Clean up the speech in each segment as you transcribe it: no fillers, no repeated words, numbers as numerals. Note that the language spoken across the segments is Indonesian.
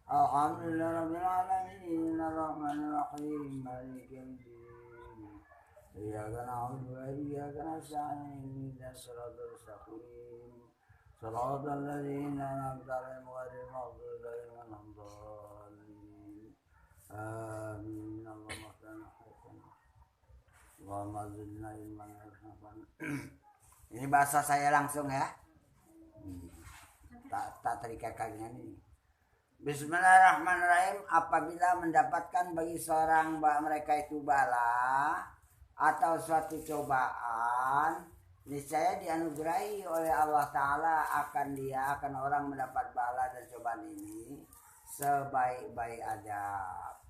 Alhamdulillah rabbil alamin arrahmanir rahim maliki yaumiddin. Iyyaka na'budu wa iyyaka nasta'in ihdinas siratal mustaqim. Shiratal ladzina an'amta 'alaihim ghairil maghdubi 'alaihim waladdallin. Amin. Allahumma salli Allahumma zidna ilman warahmatan. Ini bahasa saya langsung ya. Tak terikat dengan ini. Bismillahirrahmanirrahim. Apabila mendapatkan bagi seorang mereka itu bala atau suatu cobaan, niscaya dianugerahi oleh Allah Ta'ala akan orang mendapat bala dan cobaan ini sebaik-baik adab.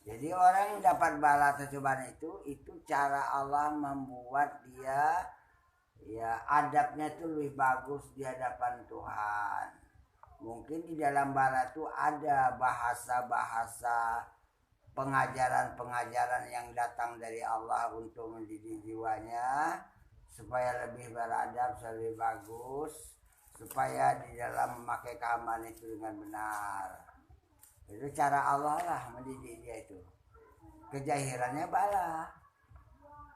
Jadi orang yang dapat bala atau cobaan itu cara Allah membuat dia ya adabnya itu lebih bagus di hadapan Tuhan. Mungkin di dalam bala itu ada bahasa-bahasa pengajaran-pengajaran yang datang dari Allah untuk mendidik jiwanya supaya lebih beradab, lebih bagus, supaya di dalam memakai keamanan itu dengan benar. Itu cara Allah lah mendidik dia itu. Kejahirannya bala,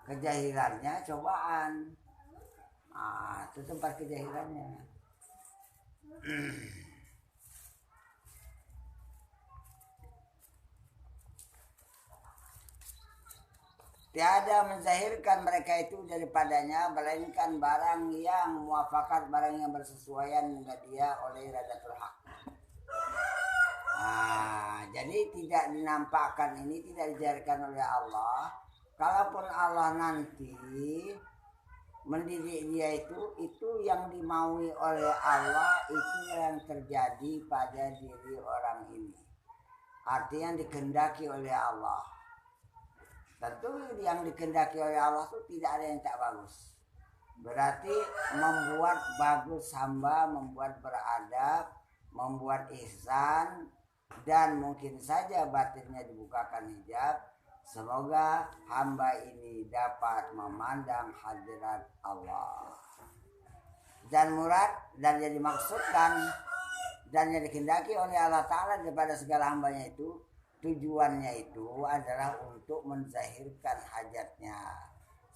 kejahirannya cobaan. Itu tempat kejahirannya. Tiada menzahirkan mereka itu daripadanya melainkan barang yang muafakat, barang yang bersesuaian dengan dia oleh iradatul haq. Jadi tidak dinampakkan ini, tidak dijarkan oleh Allah. Kalaupun Allah nanti mendidik dia itu yang dimaui oleh Allah, itu yang terjadi pada diri orang ini. Artinya dikehendaki oleh Allah. Tentu yang dikehendaki oleh Allah itu tidak ada yang tak bagus. Berarti membuat bagus hamba, membuat beradab, membuat ihsan, dan mungkin saja batinnya dibukakan hijab. Semoga hamba ini dapat memandang hadirat Allah. Dan murad dan yang dimaksudkan dan yang dikehendaki oleh Allah Ta'ala daripada segala hambanya itu, tujuannya itu adalah untuk menzahirkan hajatnya.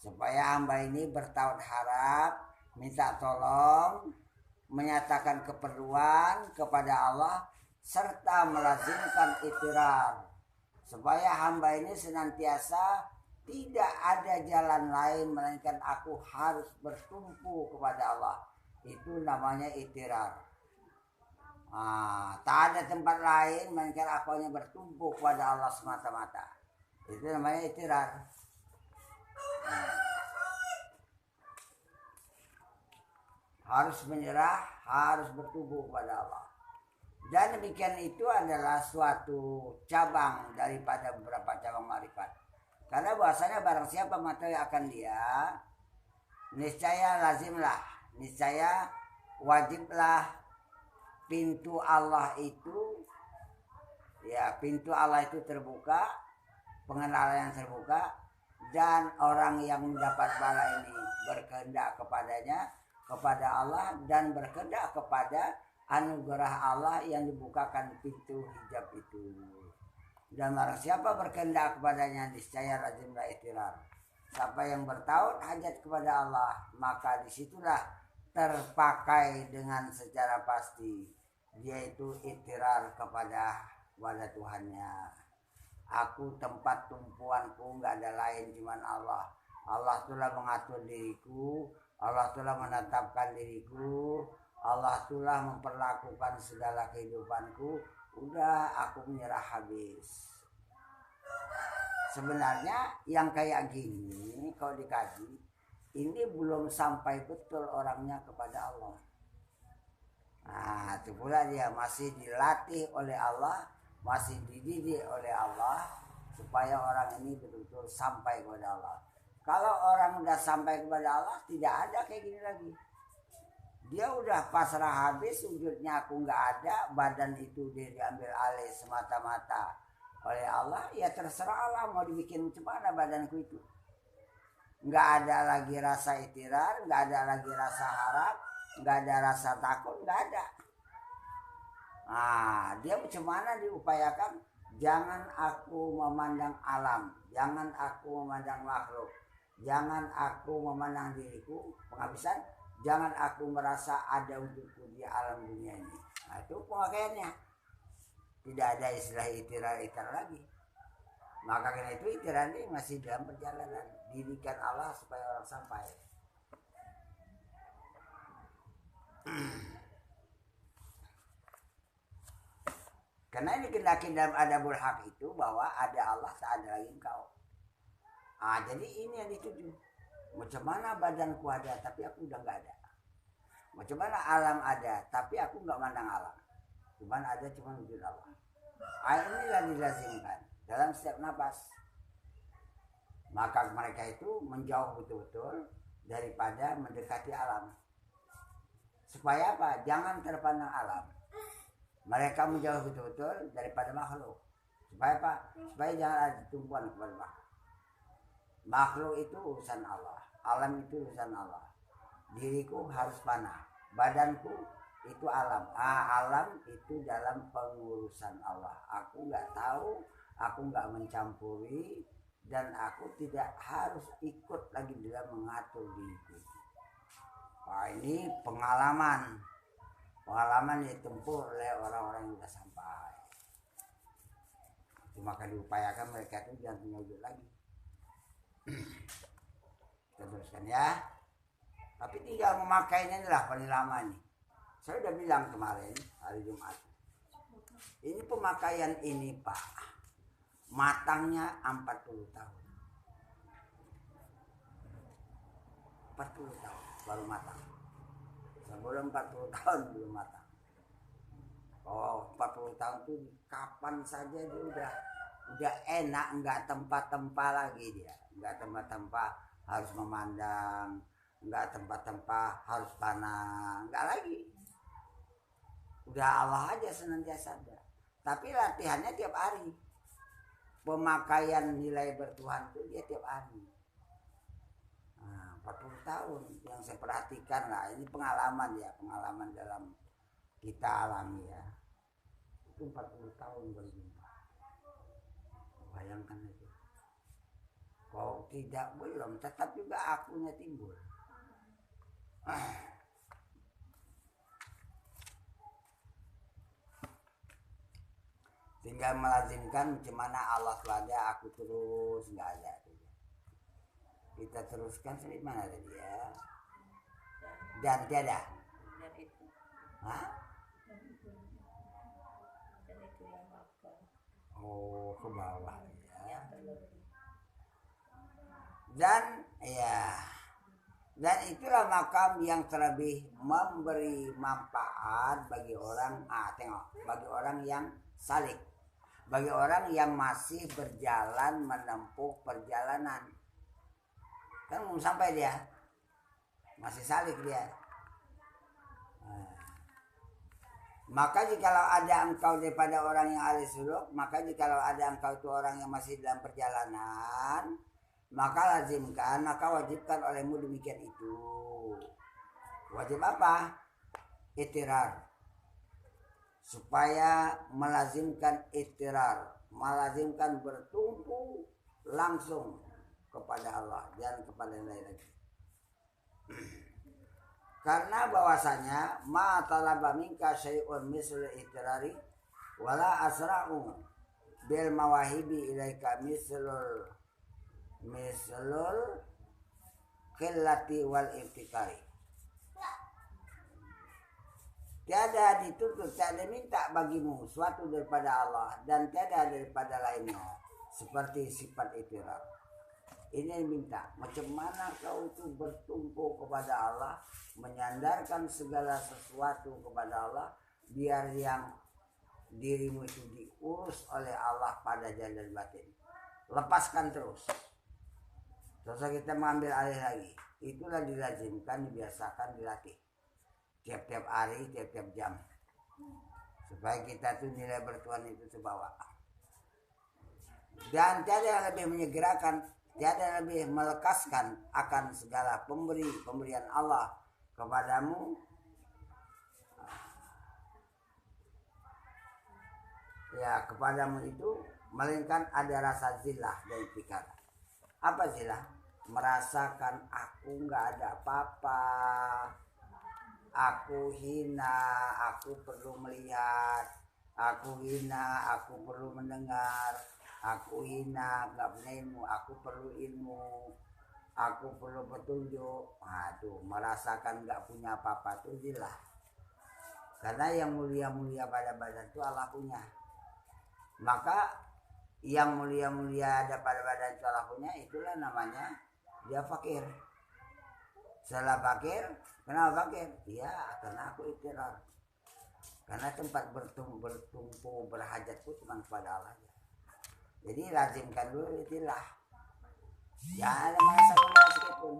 Supaya hamba ini bertawad harap, minta tolong, menyatakan keperluan kepada Allah, serta melazimkan iktirar. Supaya hamba ini senantiasa tidak ada jalan lain melainkan aku harus bertumpu kepada Allah. Itu namanya iktirar. Tak ada tempat lain melainkan aku hanya bertumpu kepada Allah semata-mata. Itu namanya iktirar. Harus menyerah, harus bertumpu kepada Allah. Dan demikian itu adalah suatu cabang daripada beberapa cabang ma'rifat. Karena bahasanya barang siapa mengetahui akan dia, niscaya lazimlah, niscaya wajiblah pintu Allah itu, ya pintu Allah itu terbuka, pengenalan yang terbuka, dan orang yang mendapat bala ini berkehendak kepadanya, kepada Allah, dan berkehendak kepada anugerah Allah yang dibukakan pintu hijab itu. Dan barang siapa berkehendak kepadanya, niscaya lazimlah iktirar. Siapa yang bertawad hajat kepada Allah, maka disitulah terpakai dengan secara pasti, yaitu iktirar kepada Tuhannya. Aku tempat tumpuanku, nggak ada lain cuman Allah. Allah telah mengatur diriku, Allah telah menetapkan diriku, Allah telah memperlakukan segala kehidupanku. Udah, aku menyerah habis. Sebenarnya yang kayak gini kalau dikaji, ini belum sampai betul orangnya kepada Allah. Itu pula dia masih dilatih oleh Allah, masih dididik oleh Allah, supaya orang ini betul-betul sampai kepada Allah. Kalau orang udah sampai kepada Allah, tidak ada kayak gini lagi. Dia udah pasrah habis, wujudnya aku nggak ada, badan itu dia diambil alih semata-mata oleh Allah. Ya terserah Allah mau dibikin gimana badanku itu. Nggak ada lagi rasa iktirar, nggak ada lagi rasa harap, nggak ada rasa takut, nggak ada. Nah, dia macam mana diupayakan? Jangan aku memandang alam, jangan aku memandang makhluk, jangan aku memandang diriku penghabisan, jangan aku merasa ada untukku di alam dunia ini. Nah, itu pemakaiannya. Tidak ada istilah itirar lagi. Maka karena itu itirar ini masih dalam perjalanan. Didikan Allah supaya orang sampai. Karena ini kendaki dalam adabul haq itu bahwa ada Allah, tak ada lagi engkau. Jadi ini yang dituju. Macam mana badanku ada, tapi aku udah nggak ada. Macam mana alam ada, tapi aku nggak mandang alam. Cuman ada cuma wujud Allah. Inilah dilazimkan dalam setiap nafas. Maka mereka itu menjauh betul-betul daripada mendekati alam. Supaya apa? Jangan terpandang alam. Mereka menjauh betul-betul daripada makhluk. Supaya apa? Supaya jangan ada tumpuan kepada makhluk. Makhluk itu urusan Allah. Alam itu urusan Allah. Diriku harus fana. Badanku itu alam. Alam itu dalam pengurusan Allah. Aku nggak tahu, aku nggak mencampuri, dan aku tidak harus ikut lagi dalam mengatur diriku. Ini pengalaman ditempuh oleh orang-orang yang sudah sampai. Maka diupayakan mereka itu jangan punya wujud lagi. Kita teruskan ya. Tapi tinggal memakainya inilah paling lama nih. Saya udah bilang kemarin hari Jumat. Ini pemakaian ini Pak, matangnya 40 tahun. 40 tahun baru matang. Sebelum 40 tahun belum matang. 40 tahun tuh kapan saja dia udah enak, nggak tempat-tempat lagi dia. Nggak tempat-tempat harus memandang, nggak tempat-tempat harus panah, nggak lagi. Udah Allah aja senantiasa ada. Tapi latihannya tiap hari. Pemakaian nilai bertuhan tuh dia tiap hari. 40 tahun yang saya perhatikan lah, ini pengalaman ya, pengalaman dalam kita alami ya. Itu 40 tahun berjumpa. Bayangkan itu. Kalau tidak belum, tetap juga akunya timbul. Tinggal melazimkan bagaimana Allah ada, aku terus nggak ada. Kita teruskan sampai mana tadi ya? Dan tiada. Hah? Oh, ke bawah ya. Dan itulah makam yang terlebih memberi manfaat bagi orang, bagi orang yang salik, bagi orang yang masih berjalan menempuh perjalanan. Kan belum sampai dia, masih salik dia. Maka jikalau ada engkau daripada orang yang ahli suluk, maka jikalau ada engkau itu orang yang masih dalam perjalanan, maka lazimkan, maka wajibkan olehmu demikian itu. Wajib apa? Itirar. Supaya melazimkan itirar, melazimkan bertumpu langsung kepada Allah, jangan kepada yang lain lagi. Karena bahwasanya ma talaba minka syai'un misl itirari wala asra'u bil mawahibi ilaika mislul qillati wal iftikari. Tiada dituntut, tiada minta bagimu suatu daripada Allah dan tiada daripada lainnya seperti sifat itirar. Ini yang minta, macam mana kau itu bertumpu kepada Allah, menyandarkan segala sesuatu kepada Allah, biar yang dirimu itu diurus oleh Allah pada zahir dan batin. Lepaskan terus. Terus kita mengambil alih lagi. Itulah dilazimkan, dibiasakan, dilatih. Tiap-tiap hari, tiap-tiap jam. Supaya kita tuh nilai bertuhan itu terbawa. Dan tiada yang lebih menyegerakan, tiada lebih melekaskan akan segala pemberian Allah kepadamu ya kepadamu itu, melainkan ada rasa zillah dari pikiran. Apa zillah? Merasakan aku nggak ada apa-apa, aku hina, aku perlu melihat, aku hina, aku perlu mendengar, aku hina, nggak punya ilmu, aku perlu ilmu, aku perlu petunjuk. Nah tuh merasakan nggak punya apa-apa tuh zillah. Karena yang mulia-mulia pada badan itu Allah punya. Maka yang mulia-mulia ada pada badan itu Allah punya, itulah namanya dia fakir. Setelah fakir, kenapa fakir? Ya karena aku ikhtiar. Karena tempat bertumpu berhajatku cuma kepada Allah. Jadi lazimkan dulu itilah. Jangan ada merasa mulia sedikitpun.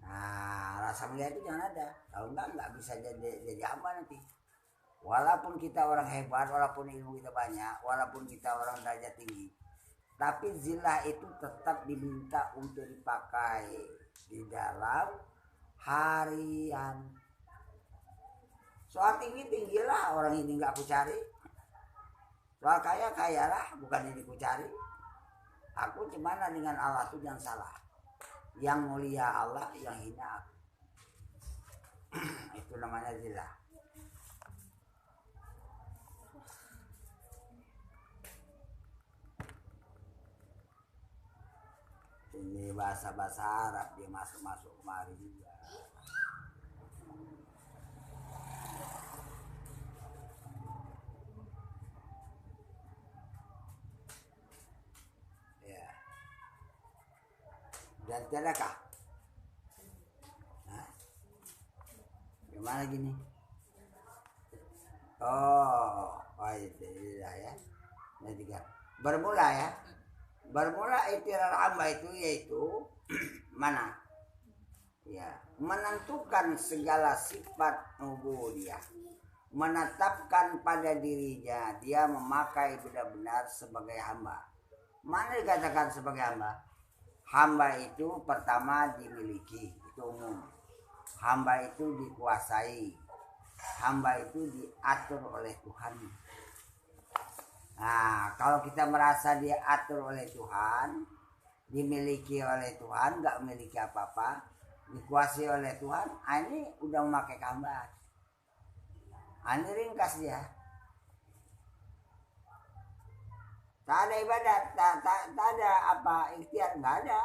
Nah, rasa mulia itu jangan ada. Kalau enggak bisa jadi hamba nanti. Walaupun kita orang hebat, walaupun ilmu kita banyak, walaupun kita orang derajat tinggi, tapi zillah itu tetap diminta untuk dipakai di dalam harian. Soal tinggilah, orang ini nggak aku cari. Soal kayalah, bukan ini aku cari. Aku cemana dengan Allah itu jangan salah. Yang mulia Allah, yang hina aku. Itu namanya zillah. Ini bahasa-bahasa Arab dia masuk kemari juga. Ya. Dan tiadakah? Nah, gimana gini? Oh itu ya. Ini tiga. Bermula ya. Bermula ikhtiar hamba itu yaitu mana? Ya, menentukan segala sifat ubudiyah, menetapkan pada dirinya dia memakai benar-benar sebagai hamba. Mana dikatakan sebagai hamba? Hamba itu pertama dimiliki, itu umum. Hamba itu dikuasai. Hamba itu diatur oleh Tuhan. Nah, kalau kita merasa diatur oleh Tuhan, dimiliki oleh Tuhan, nggak memiliki apa-apa, dikuasai oleh Tuhan, ini udah memakai hamba. Ini ringkas dia. Tak ada ibadat, tak ada apa ikhtiar, nggak ada.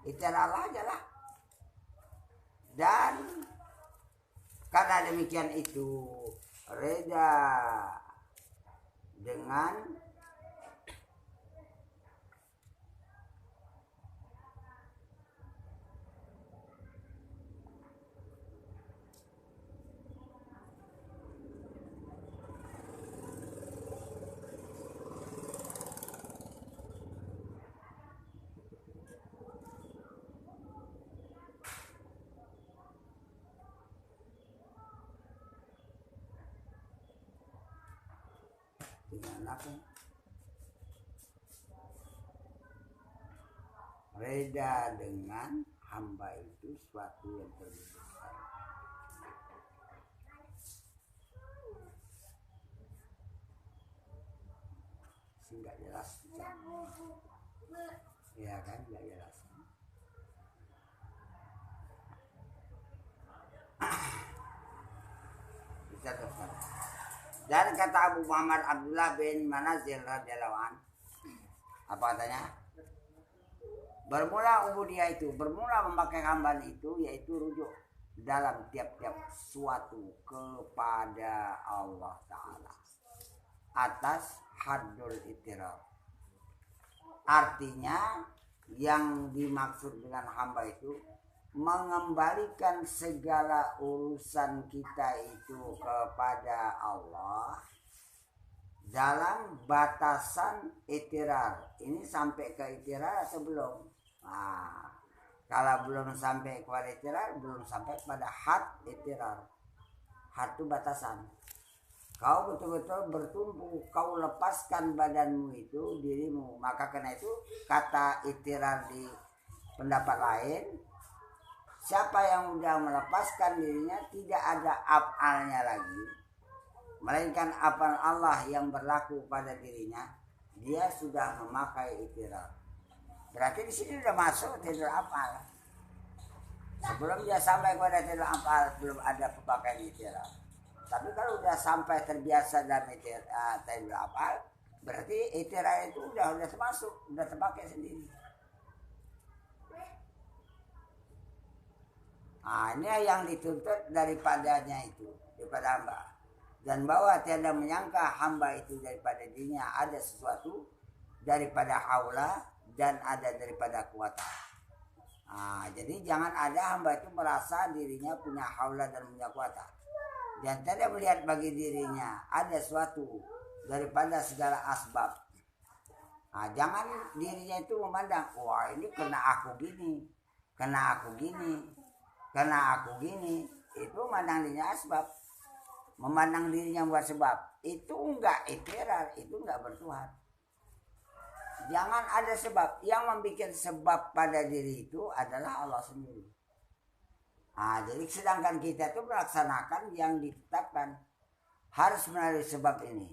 Ikhtiar Allah aja lah. Dan karena demikian itu reda dengan apa? Reda dengan hamba itu suatu yang terbesar. Nggak jelas. Ya kan, nggak jelas. Bisa terus. Dan kata Abu Muhammad Abdullah bin Manazil radhiyallahu an, apa katanya? Bermula ubudiyah itu, bermula memakai hambaan itu, yaitu rujuk dalam tiap-tiap suatu kepada Allah Ta'ala atas haddul itiraf. Artinya yang dimaksud dengan hamba itu mengembalikan segala urusan kita itu kepada Allah dalam batasan itirar. Ini sampai ke itirar atau belum? Nah, kalau belum sampai kepada itirar, belum sampai kepada had itirar. Had itu batasan. Kau betul-betul bertumpu, kau lepaskan badanmu itu, dirimu. Maka karena itu kata itirar di pendapat lain, siapa yang sudah melepaskan dirinya tidak ada af'alnya lagi, melainkan apa Allah yang berlaku pada dirinya, dia sudah memakai iktirar. Berarti di sini sudah masuk tidak apal. Sebelum dia sampai kepada tidak apal, belum ada pemakaian iktirar. Tapi kalau sudah sampai terbiasa dalam tidak apal, berarti iktirar itu sudah termasuk, sudah terpakai sendiri. Nah, ini yang dituntut daripadanya itu, daripada hamba. Dan bahwa tiada menyangka hamba itu daripada dirinya ada sesuatu daripada haula dan ada daripada kuwata. Nah, jadi jangan ada hamba itu merasa dirinya punya haula dan punya kuwata. Dan tidak melihat bagi dirinya ada sesuatu daripada segala asbab. Nah, jangan dirinya itu memandang, wah ini kena aku gini, kena aku gini. Karena aku gini, itu memandang dirinya asbab. Memandang dirinya buat sebab. Itu enggak iktirar, itu enggak bertuhan. Jangan ada sebab. Yang membuat sebab pada diri itu adalah Allah sendiri. Nah, jadi sedangkan kita itu melaksanakan yang ditetapkan. Harus melalui sebab ini.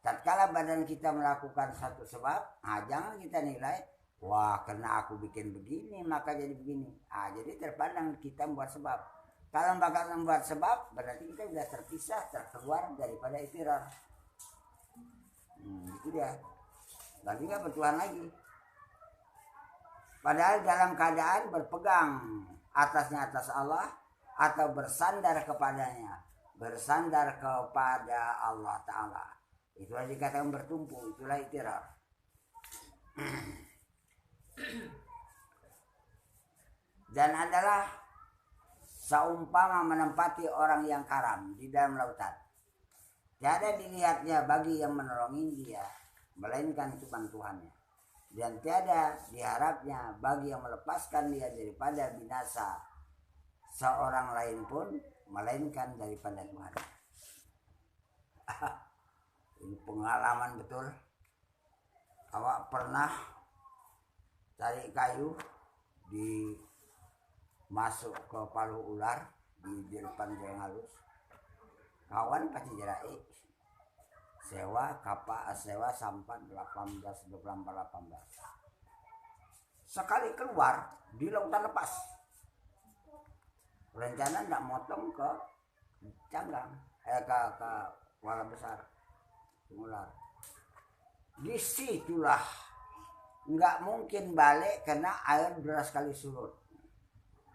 Tatkala badan kita melakukan satu sebab, nah jangan kita nilai, wah karena aku bikin begini maka jadi begini. Ah, jadi terpandang kita membuat sebab. Kalau bakal membuat sebab berarti kita sudah terpisah, terkeluar daripada iktirar. Itu dia. Berarti nggak bertuhan lagi. Padahal dalam keadaan berpegang atasnya atas Allah atau bersandar kepadanya, bersandar kepada Allah Ta'ala. Itulah dikatakan bertumpu, itulah iktirar. Dan adalah seumpama menempati orang yang karam di dalam lautan. Tiada dilihatnya bagi yang menolongi dia, melainkan cuma Tuhannya. Dan tiada diharapnya bagi yang melepaskan dia daripada binasa seorang lain pun, melainkan daripada Tuhan. Ini pengalaman betul. Awak pernah cari kayu di masuk ke palu ular di depan jalan halus, kawan pasti jerai sewa kapal, sewa sampan 18 sekali keluar di lautan lepas, rencana tidak motong ke canggang ke kuala besar ular. Disitulah nggak mungkin balik karena air deras sekali surut.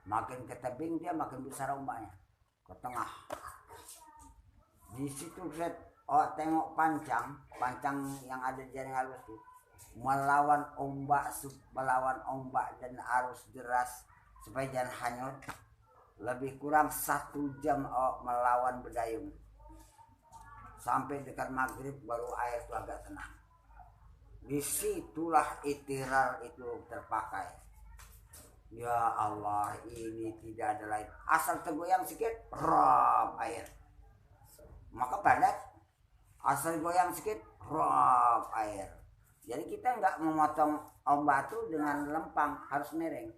Makin ke tebing dia makin besar ombaknya ke tengah. Di situ saya tengok pancang yang ada di jaring halus itu melawan ombak dan arus deras supaya jangan hanyut. Lebih kurang 1 jam melawan berdayung. Sampai dekat maghrib baru air itu agak tenang. Disitulah iktirar itu terpakai. Ya Allah, ini tidak ada lain. Asal tergoyang sedikit, rob air. Maka padat. Asal goyang sedikit, rob air. Jadi kita nggak memotong ombak itu dengan lempang, harus miring.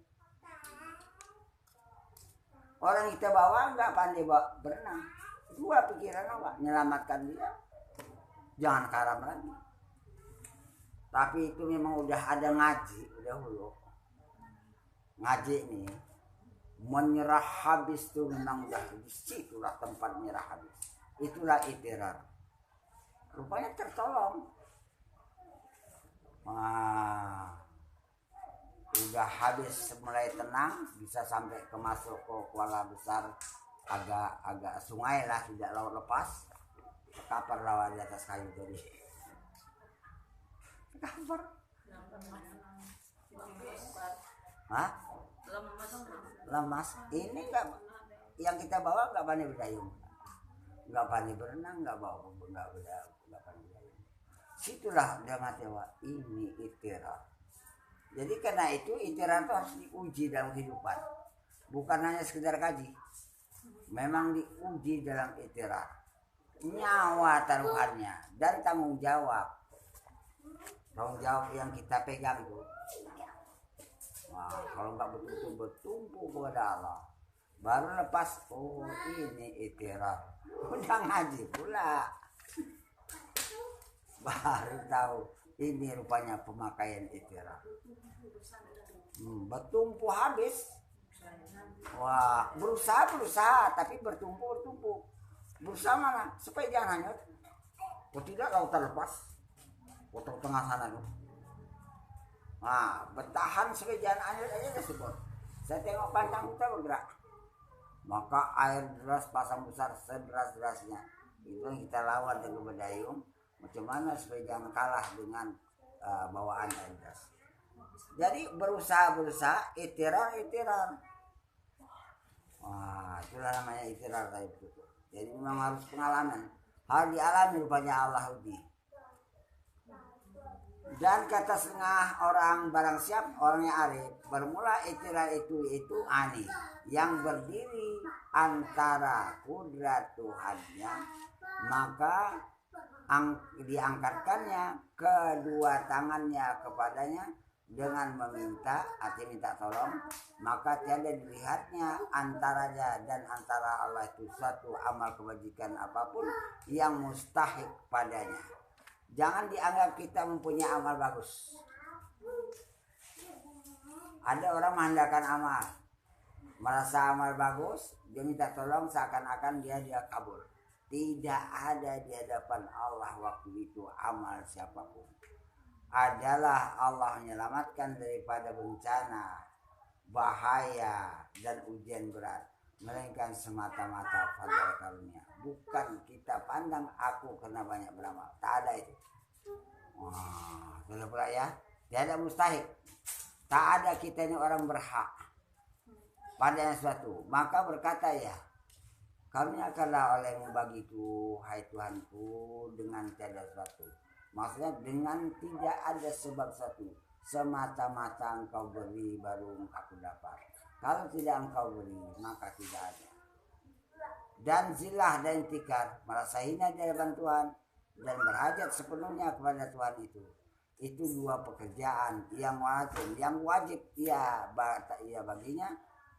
Orang kita bawa nggak pandai berenang. Dua pikiran apa? Menyelamatkan dia. Jangan karam lagi. Tapi itu memang udah ada ngaji, udah hulu. Ngaji nih menyerah habis tuh memang udah disitulah tempat menyerah habis. Itulah iktirar. Rupanya tertolong. Udah habis mulai tenang, bisa sampai ke masuk ke kuala besar, agak sungai lah, tidak laut lepas. Kapar lawan di atas kayu tadi. Kapar. Hah? Lemas. Ini enggak, yang kita bawa enggak pandai berdayung, enggak pandai berenang, enggak pandai berdayung. Situlah dia mengatakan ini iktirar. Jadi karena itu iktirar itu harus diuji dalam kehidupan, bukan hanya sekedar kaji. Memang diuji dalam iktirar. Nyawa taruhannya dan tanggung jawab yang kita pegang tuh. Wah, kalau nggak betul-betul bertumpu kepada Allah, baru lepas. Oh ini iktirar. Udah ngaji pula. Baru tahu ini rupanya pemakaian itirar. Bertumpu habis. Wah, berusaha tapi bertumpu. Berusaha mana? Supaya jangan hanyut. Kok tidak kau terlepas. Potong tengah sana tuh. Nah, bertahan supaya jangan hanyut aja deh support. Saya tengok panjang kita bergerak. Maka air deras pasang besar sederas-derasnya. Itu yang kita lawan dengan berdayung. Macam mana supaya jangan kalah dengan bawaan air deras. Jadi berusaha, itirar. Wah, itulah namanya itirar tadi itu. Jadi memang harus pengalaman. Harus dialami rupanya Allah uji. Dan kata setengah orang barang siap orangnya arif. Bermula itirar itu ani. Yang berdiri antara kudrat Tuhannya. Maka diangkatkannya kedua tangannya kepadanya dengan meminta, arti minta tolong, maka tiada dilihatnya antaranya dan antara Allah itu suatu amal kebajikan apapun yang mustahik padanya. Jangan dianggap kita mempunyai amal bagus. Ada orang mengandalkan amal, merasa amal bagus, dia minta tolong seakan-akan dia kabul. Tidak ada di hadapan Allah waktu itu amal siapapun. Adalah Allah menyelamatkan daripada bencana, bahaya, dan ujian berat. Melainkan semata-mata fadl karunia. Bukan kita pandang aku karena banyak beramal. Tak ada itu. Wah, sudah pula ya. Tiada mustahil. Tak ada kita ini orang berhak pada sesuatu. Maka berkata ya, kami akanlah olehmu bagiku, hai Tuhanku, dengan tiada sesuatu. Maksudnya dengan tidak ada sebab satu. Semata-mata engkau beri baru aku dapat. Kalau tidak engkau beri maka tidak ada. Dan zilah dan intikar, merasa hina di hadapan Tuhan dan berhajat sepenuhnya kepada Tuhan itu. Itu dua pekerjaan yang wajib ia baginya.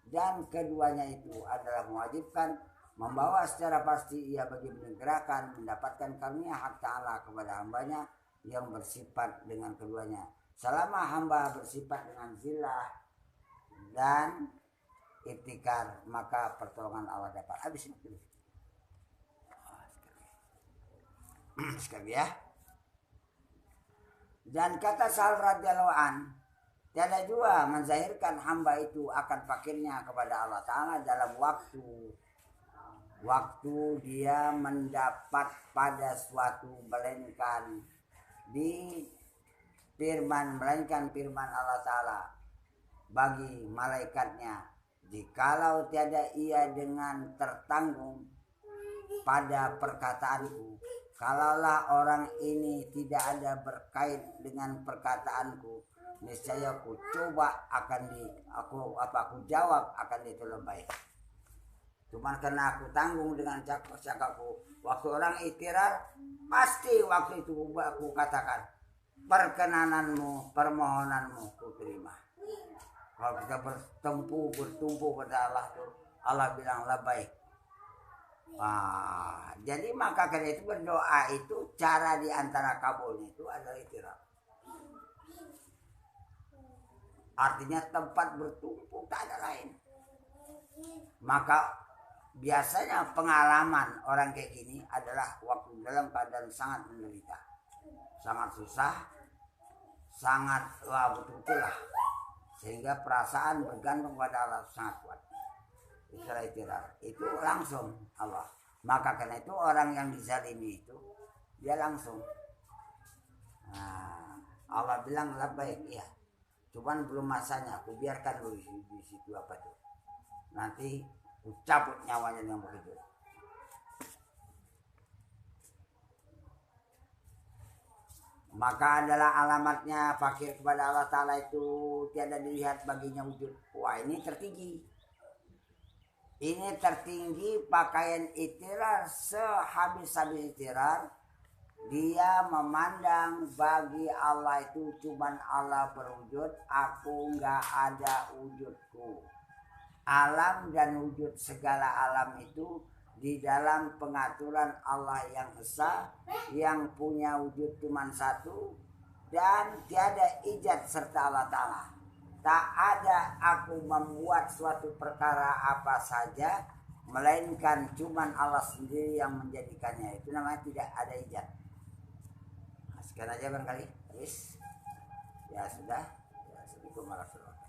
Dan keduanya itu adalah mewajibkan, membawa secara pasti ia bagi menyegerakan mendapatkan karunia hak ta'ala kepada hambanya yang bersifat dengan keduanya. Selama hamba bersifat dengan zilah dan itikar, maka pertolongan Allah dapat. Habis itu. Sekali ya. Dan kata Sa'ad radhiyallahu an, tiada jua menzahirkan hamba itu akan fakirnya kepada Allah Ta'ala dalam waktu dia mendapat pada suatu melainkan firman Allah Ta'ala bagi malaikatnya, jikalau tiada ia dengan tertanggung pada perkataanku, kalaulah orang ini tidak ada berkait dengan perkataanku, niscaya aku coba aku jawab akan itu lebih. Cuman karena aku tanggung dengan cakapku. Waktu orang ikrar, pasti waktu itu aku katakan, perkenananmu, permohonanmu ku terima. Kalau kita bertumpu pada Allah tuh, Allah bilang lebih. Jadi maka karena itu berdoa itu cara diantara kabulnya itu adalah ikrar. Artinya tempat bertumpu tak ada lain. Maka biasanya pengalaman orang kayak gini adalah waktu dalam keadaan sangat menderita, sangat susah, sangat betul-betul lah, sehingga perasaan bergantung pada Allah sangat kuat. Itu langsung Allah. Maka karena itu orang yang dizalimi itu dia langsung. Allah bilang labbaik ya. Cuman belum masanya, aku biarkan dulu di situ apa tuh. Nanti aku cabut nyawanya yang begitu. Maka adalah alamatnya fakir kepada Allah Ta'ala itu tiada dilihat baginya wujud. Wah, ini tertinggi. Ini tertinggi pakaian ikrar, sehabis-habis ikrar dia memandang bagi Allah itu cuman Allah berwujud, aku enggak ada wujudku. Alam dan wujud segala alam itu di dalam pengaturan Allah yang esa, yang punya wujud cuma satu, dan tiada ijad serta Allah Ta'ala. Tak ada aku membuat suatu perkara apa saja, melainkan cuman Allah sendiri yang menjadikannya. Itu namanya tidak ada ijad. Nah, sekian aja barangkali. Ya sudah. Ya, Assalamualaikum warahmatullahi wabarakatuh.